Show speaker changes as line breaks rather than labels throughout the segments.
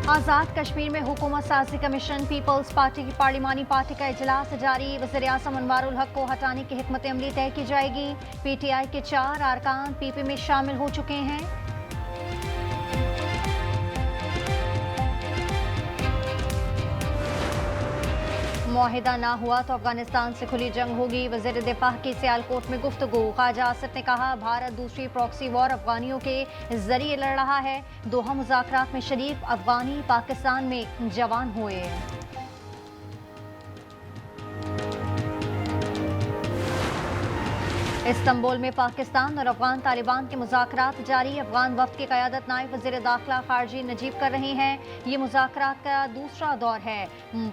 आज़ाद कश्मीर में हुकूमत साजी कमीशन पीपल्स पार्टी की पार्लिमानी पार्टी का इजलास जारी। वज़ीर-ए-आज़म अनवारुल हक को हटाने की हिकमत अमली तय की जाएगी। पीटीआई के 4 अरकान पीपी में शामिल हो चुके हैं। मुआहिदा ना हुआ तो अफगानिस्तान से खुली जंग होगी। वज़ीर दिफा की सियालकोट में गुफ्तगू। ख्वाजा आसिफ ने कहा, भारत दूसरी प्रॉक्सी वॉर अफगानियों के जरिए लड़ रहा है। दोहा मुज़ाकरात में शरीक अफगानी पाकिस्तान में जवान हुए। इस्तांबुल में पाकिस्तान और अफगान तालिबान के मुज़ाकरात जारी। अफगान वफ़द की क़यादत नायब वज़ीर दाखिला खारजी नजीब कर रहे हैं। ये मुज़ाकरात का दूसरा दौर है।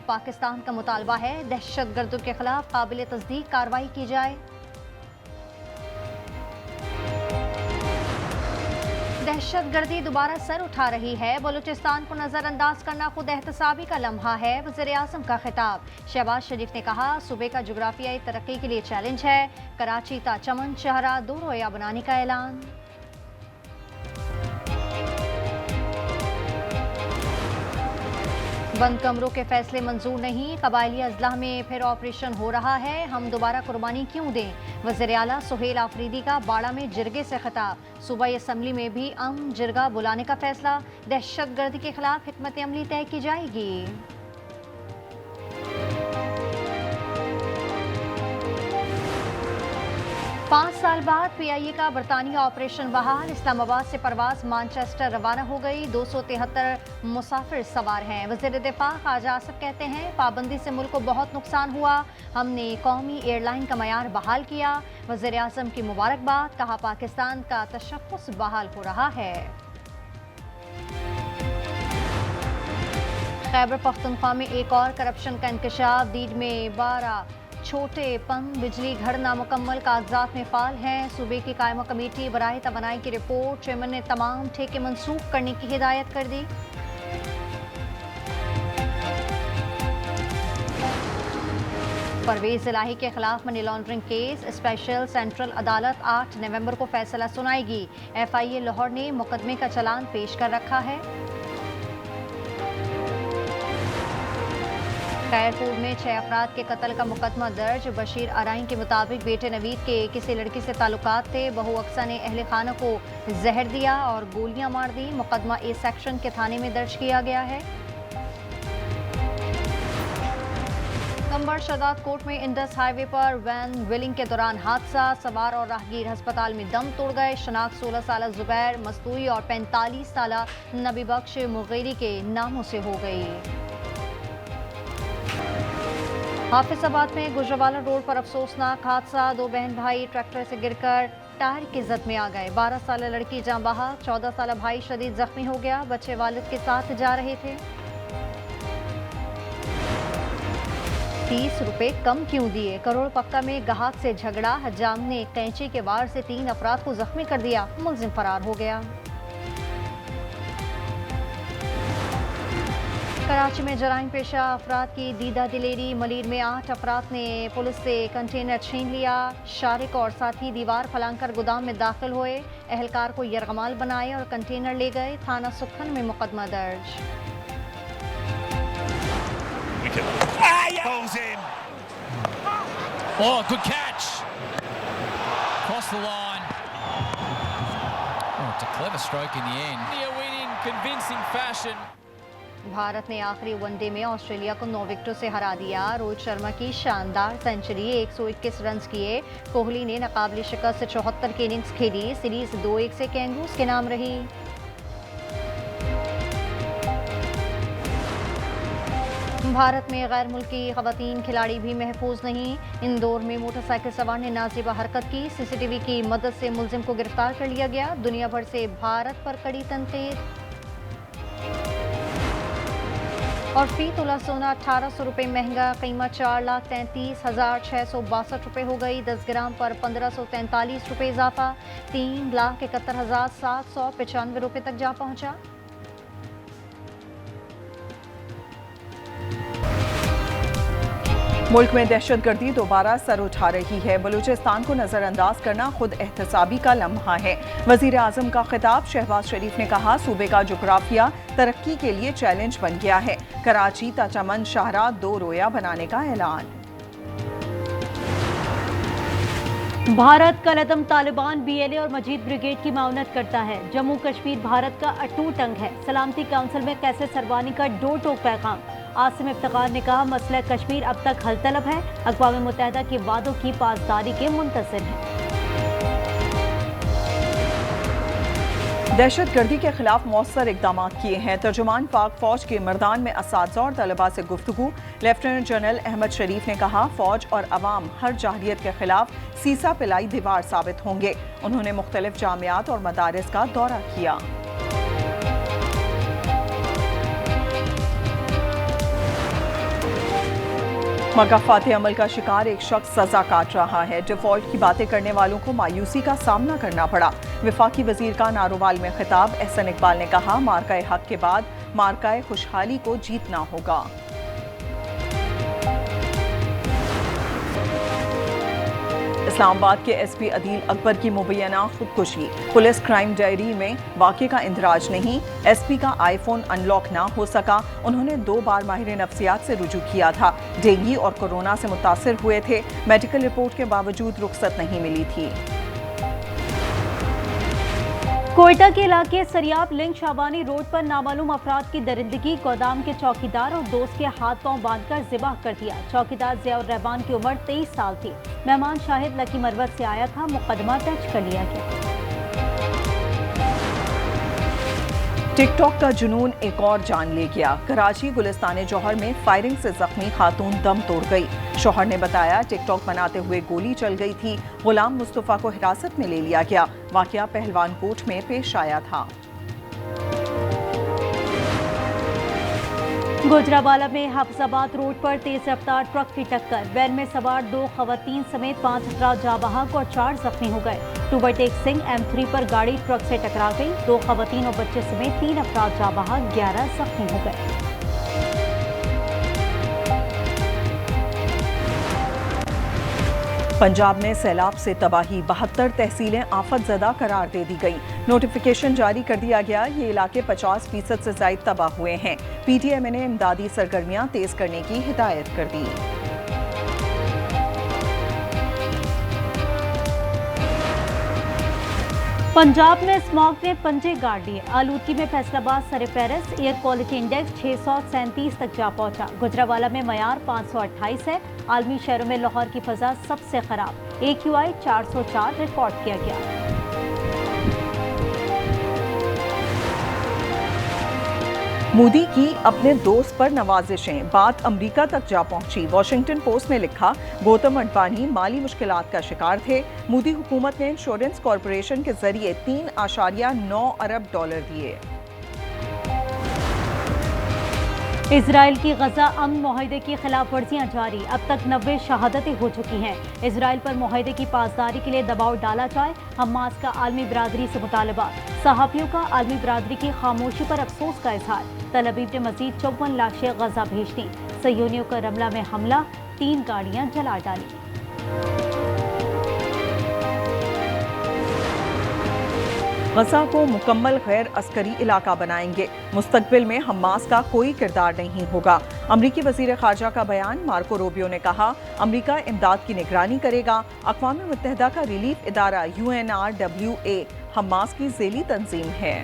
पाकिस्तान का मुतालबा है दहशतगर्दों के खिलाफ काबिल तस्दीक कार्रवाई की जाए। दहशतगर्दी दोबारा सर उठा रही है। बलूचिस्तान को नजरअंदाज करना खुद एहतसाबी का लम्हा है। वज़ीर-ए-आज़म का खिताब। शहबाज शरीफ ने कहा, सूबे का जुग्राफियाई तरक्की के लिए चैलेंज है। कराची ता चमन शहरा 2 रोया बनाने का ऐलान। बंद कमरों के फैसले मंजूर नहीं। कबायली अजलाह में फिर ऑपरेशन हो रहा है। हम दोबारा कुर्बानी क्यों दें। वज़ीर आला सुहेल आफरीदी का बाड़ा में जिरगे से खिताब। सूबाई असम्बली में भी जिरगा बुलाने का फैसला। दहशतगर्दी के खिलाफ हिकमत अमली तय की जाएगी। 5 साल बाद पीआईए का बरतानिया ऑपरेशन बहाल। इस्लामाबाद से परवाज मानचेस्टर रवाना हो गई। 273 मुसाफिर सवार हैं। वज़ीर दिफा ख्वाजा आसिफ कहते हैं, पाबंदी से मुल्क को बहुत नुकसान हुआ। हमने कौमी एयरलाइन का मयार बहाल किया। वज़ीर आज़म की मुबारकबाद। कहा, पाकिस्तान का तशख्खुस बहाल हो रहा है। खैबर पख्तूनख्वा में एक और करप्शन का इंकशाफ। डीड में 12 छोटे पंप बिजली घर नामुकम्मल कागजात में फाल हैं। सूबे की कायमा कमेटी बराए तवानाई की रिपोर्ट। चेयरमैन ने तमाम ठेके मंसूख करने की हिदायत कर दी। परवेज इलाही के खिलाफ money laundering case. Special central अदालत 8 नवंबर को फैसला सुनाएगी। FIA लाहौर ने मुकदमे का चालान पेश कर रखा है। खैरपुर में 6 अफराद के कत्ल का मुकदमा दर्ज। बशीर आराइन के मुताबिक बेटे नवीद के किसी लड़की से ताल्लुकात थे। बहू अक्सा ने अहले खाना को जहर दिया और गोलियां मार दी। मुकदमा A सेक्शन के थाने में दर्ज किया गया है। कंबर शदाद कोट में इंडस हाईवे पर वैन व्हीलिंग के दौरान हादसा। सवार और राहगीर अस्पताल में दम तोड़ गए। शनाख्त 16 साल जुबैर मस्तूरी और 45 साल नबी बख्श मुगैरी के नामों से हो गई। हाफिजाबाद में गुजरावाला रोड पर अफसोसनाक हादसा। 2 बहन भाई ट्रैक्टर से गिरकर टायर की जद में आ गए। 12 साल लड़की जाँ बहक। 14 साल भाई शदीद जख्मी हो गया। बच्चे वालिद के साथ जा रहे थे। 30 रुपए कम क्यों दिए। करोड़ पक्का में ग्राहक से झगड़ा। हजाम ने कैंची के वार से 3 अफराद को जख्मी कर दिया। मुलजिम फरार हो गया। कराची में जराइम पेशा अफराद की दीदा दिलेरी। मलीर में 8 अफराद ने पुलिस से कंटेनर छीन लिया। शारिक और साथी दीवार फलांकर गोदाम में दाखिल हुए। एहलकार को यरगमाल बनाए और कंटेनर ले गए। थाना सुखन में मुकदमा दर्ज।
Oh, good catch. Cross the line. Oh, it's a clever stroke in the end. India win in convincing fashion.
Bharat ने आखिरी वनडे में ऑस्ट्रेलिया को 9 विकेटों से हरा दिया। रोहित शर्मा की शानदार सेंचुरी। 121 रन किए। कोहली ने नाकाबिल शिकस्त 74 की इनिंग्स खेली। सीरीज 2-1 से कैंगरूज के नाम रही। भारत में गैर मुल्की खवातीन खिलाड़ी भी महफूज नहीं। इंदौर में मोटरसाइकिल सवार ने नाज़ेबा हरकत की। CCTV की मदद से मुलजिम को गिरफ्तार कर लिया गया। दुनिया भर से भारत पर कड़ी तनकीद। और फी तोला सोना 1800 रुपये महंगा। कीमत 4,33,662 रुपये हो गई। 10 ग्राम पर 1543 रुपये इजाफा। 3,71,795 रुपये तक जा पहुंचा।
मुल्क में दहशतगर्दी दोबारा सर उठा रही है। बलूचिस्तान को नजरअंदाज करना खुद एहतसाबी का लम्हा है। वजीर आजम का खिताब। शहबाज शरीफ ने कहा, सूबे का जोग्राफिया तरक्की के लिए चैलेंज बन गया है। कराची ताचामन शाहरा 2 रोया बनाने का ऐलान।
भारत का लदम तालिबान, BLA और मजीद ब्रिगेड की माउनत करता है। जम्मू कश्मीर भारत का अटूट अंग है। सलामती काउंसिल में कैसे सरवानी का डोर टोक पैगाम। आसिम इफ्तिखार ने कहा, मसला कश्मीर अब तक हल तलब है। अक़वाम मुत्तहिदा के वादों की पासदारी के मुंतज़िर है।
दहशतगर्दी के खिलाफ मौसर इकदाम किए हैं। तर्जुमान पाक फौज के मर्दान में असातिज़ा और तलबा से गुफ्तगू। लेफ्टिनेंट जनरल अहमद शरीफ ने कहा, फौज और अवाम हर जाहिलियत के खिलाफ सीसा पिलाई दीवार साबित होंगे। उन्होंने मुख्तलिफ जामियात और मदारिस का दौरा किया। मकाफाती अमल का शिकार एक शख्स सजा काट रहा है। डिफॉल्ट की बातें करने वालों को मायूसी का सामना करना पड़ा। विफाकी वजीर का नारोवाल में खिताब। एहसन इकबाल ने कहा, मार्काए हक के बाद मार्काए खुशहाली को जीतना होगा। इस्लामाबाद के SP अदील अकबर की मुबैना खुदकुशी। पुलिस क्राइम डायरी में वाक़े का इंदराज नहीं। SP का आईफोन अनलॉक ना हो सका। उन्होंने 2 बार माहिर नफ्सियात से रुजू किया था। डेंगू और कोरोना से मुतासिर हुए थे। मेडिकल रिपोर्ट के बावजूद रुख्सत नहीं मिली थी।
कोयटा के इलाके सरियाब लिंक शाबानी रोड पर नामालूम अफराद की दरिंदगी। गोदाम के चौकीदार और दोस्त के हाथ पांव बांधकर ज़िबाह कर दिया। चौकीदार ज़ियाउर रहमान की उम्र 23 साल थी। मेहमान शाहिद लकी मरवत से आया था। मुकदमा दर्ज कर लिया गया।
टिकटॉक का जुनून एक और जान ले गया। कराची गुलिस्तान जौहर में फायरिंग से जख्मी खातून दम तोड़ गई। शौहर ने बताया, टिकटॉक बनाते हुए गोली चल गई थी। गुलाम मुस्तफा को हिरासत में ले लिया गया। वाकया पहलवान कोट में पेश आया था।
गुजरावाला में हाफिजाबाद रोड पर तेज रफ्तार ट्रक की टक्कर। वैन में सवार 2 खवातीन समेत 5 अफराद जाँ बहक और 4 जख्मी हो गए। टूबरटेक सिंह M3 पर गाड़ी ट्रक से टकरा गई। 2 खवातीन और बच्चे समेत 3 अफराद जाँ बहक, 11 जख्मी हो गए।
पंजाब में सैलाब से तबाही। 72 तहसीलें आफतजदा करार दे दी गई। नोटिफिकेशन जारी कर दिया गया। ये इलाके 50% से ज्यादा तबाह हुए हैं। PTM ने इमदादी सरगर्मियां तेज करने की हिदायत कर दी।
पंजाब में स्मॉग ने पंजे गाड़ लिए। आलूदगी में फैसलाबाद सर-ए-फहरिस्त। एयर क्वालिटी इंडेक्स 637 तक जा पहुंचा। गुजरावाला में मयार 528 है। आलमी शहरों में लाहौर की फजा सबसे खराब। AQI 404 रिकॉर्ड किया गया।
मोदी की अपने दोस्त पर नवाजिशें। बात अमेरिका तक जा पहुंची। वॉशिंगटन पोस्ट ने लिखा, गौतम अडवाणी माली मुश्किलात का शिकार थे। मोदी हुकूमत ने इंश्योरेंस कॉरपोरेशन के जरिए $3.9 अरब दिए।
इजराइल की गजा अमन मुआहदे की खिलाफ वर्जियां जारी। अब तक 90 शहादतें हो चुकी हैं। इजराइल पर मुआहदे की पासदारी के लिए दबाव डाला जाए। हमास का आलमी बरादरी से मुतालबा। सहाफियों का आलमी बरादरी की खामोशी पर अफसोस का इजहार। तल अवीव ने मजीद 54 लाशें गजा भेज दी। सयोनियों का रमला में हमला, 3 गाड़ियां जला डाली।
गजा को मुकम्मल गैर अस्करी इलाका बनाएंगे। मुस्तकबिल में हमास का कोई किरदार नहीं होगा। अमरीकी वजीर खारजा का बयान। मार्को रूबियो ने कहा, अमरीका इमदाद की निगरानी करेगा। अक़वाम मुत्तहिदा का रिलीफ इदारा UNRWA हमास की ज़ेली तंजीम है।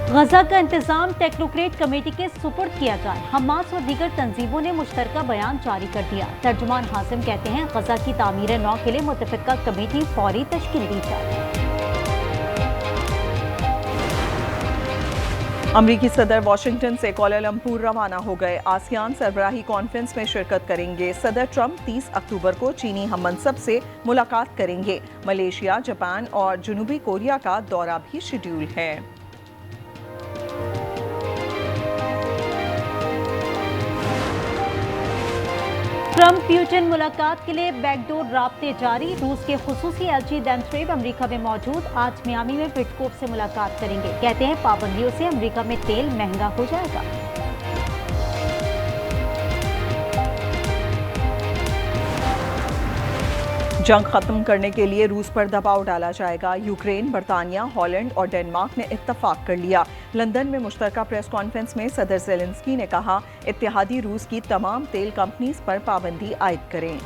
गजा का इंतजाम टेक्नोक्रेट कमेटी के सुपुर्द किया जाए। हमास और दीगर तंजीमों ने मुश्तरका बयान जारी कर दिया। तर्जुमान हासिम कहते हैं, गजा की तामीर नौ के लिए मुतफ़िका कमेटी फौरी तश्कील दी जाए।
अमरीकी सदर वाशिंगटन से कोलालमपुर रवाना हो गए। आसियान सरबराही कॉन्फ्रेंस में शिरकत करेंगे। सदर ट्रंप 30 अक्टूबर को चीनी हम मनसब से मुलाकात करेंगे। मलेशिया, जापान और जनूबी कोरिया का दौरा भी शेड्यूल है।
ट्रंप प्यूटिन मुलाकात के लिए बैकडोर राब्ते जारी। रूस के खुसूसी एलची डेमस्ट्रेव अमेरिका में मौजूद। आज मियामी में पिटकोफ से मुलाकात करेंगे। कहते हैं, पाबंदियों से अमेरिका में तेल महंगा हो जाएगा।
जंग खत्म करने के लिए रूस पर दबाव डाला जाएगा। यूक्रेन, बर्तानिया, हॉलैंड और डेनमार्क ने इत्तफाक कर लिया। लंदन में मुश्तरका प्रेस कॉन्फ्रेंस में सदर ज़ेलेंस्की ने कहा, इत्तेहादी रूस की तमाम तेल कंपनीज पर पाबंदी आयद करें।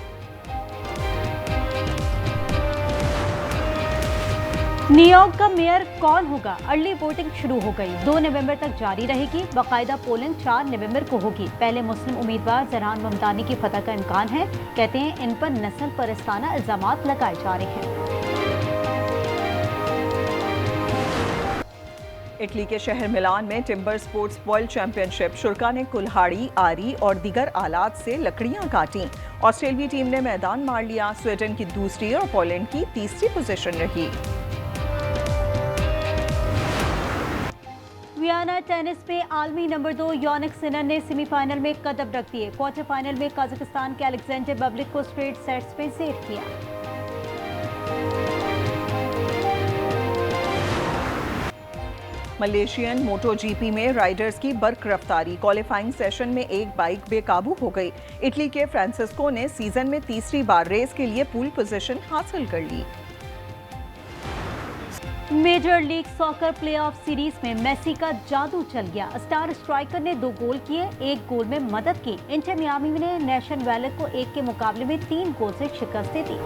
न्यूयॉर्क का मेयर कौन होगा? अर्ली वोटिंग शुरू हो गई। 2 नवंबर तक जारी रहेगी। बाकायदा पोलिंग 4 नवंबर को होगी। पहले मुस्लिम उम्मीदवार जरहान ममदानी की फतह का इम्कान है। कहते हैं इन पर नस्ल परस्ताना इल्जामात लगाए जा रहे हैं।
इटली के शहर मिलान में टिम्बर स्पोर्ट्स वर्ल्ड चैंपियनशिप शुरा ने कुल्हाड़ी, आरी और दीगर आलात से लकड़ियां काटी। ऑस्ट्रेलियाई टीम ने मैदान मार लिया। स्वीडन की दूसरी और पोलैंड की तीसरी पोजीशन रही।
वियना टेनिस में आलमी नंबर 2 यानिक सिनर ने सेमीफाइनल में कदम रख दिए। क्वार्टर फाइनल में कजाकिस्तान के अलेक्जेंडर बबलिक को स्ट्रेट सेट्स में सेव किया।
मलेशियन मोटो जीपी में राइडर्स की बर्क रफ्तारी। क्वालिफाइंग सेशन में एक बाइक बेकाबू हो गई। इटली के फ्रांसिस्को ने सीजन में तीसरी बार रेस के लिए पूल पोजीशन हासिल कर ली।
Major League Soccer playoff series में मेसी का जादू चल गया। स्टार स्ट्राइकर ने 2 गोल किए, 1 गोल में मदद की। इंटर मियामी ने नेशन वैलेट को 1 के मुकाबले में 3 गोल से शिकस्त दे दी।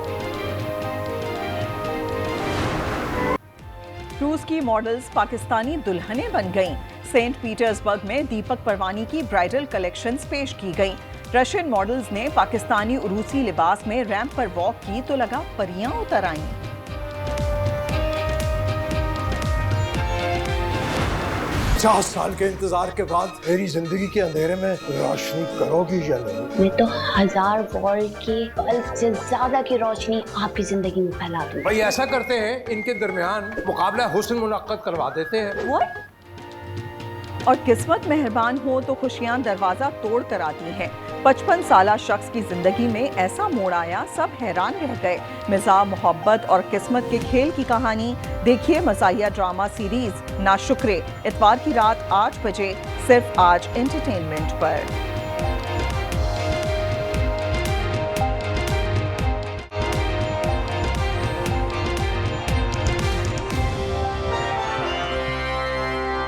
रूस की मॉडल्स पाकिस्तानी दुल्हनें बन गईं। सेंट पीटर्सबर्ग में दीपक परवानी की ब्राइडल कलेक्शंस पेश की गईं। रशियन मॉडल्स ने पाकिस्तानी उरूसी लिबास में रैंप पर वॉक की तो लगा परियां उतर आईं।
50 साल के इंतजार के बाद मेरी जिंदगी के अंधेरे में रोशनी करोगी या नहीं?
मैं तो 1000 वॉल्ट की बल्ब से ज्यादा की रोशनी आपकी जिंदगी में फैला दूं।
भाई ऐसा करते हैं, इनके दरमियान मुकाबला हुस्न मुनक्कद करवा देते हैं।
और किस्मत मेहरबान हो तो खुशियां दरवाजा तोड़ कर आती हैं। 55 साला शख्स की जिंदगी में ऐसा मोड़ आया, सब हैरान रह गए। मिजाज, मोहब्बत और किस्मत के खेल की कहानी देखिए मज़ाहिया ड्रामा सीरीज नाशुक्रे, इतवार की रात 8 बजे सिर्फ आज एंटरटेनमेंट पर।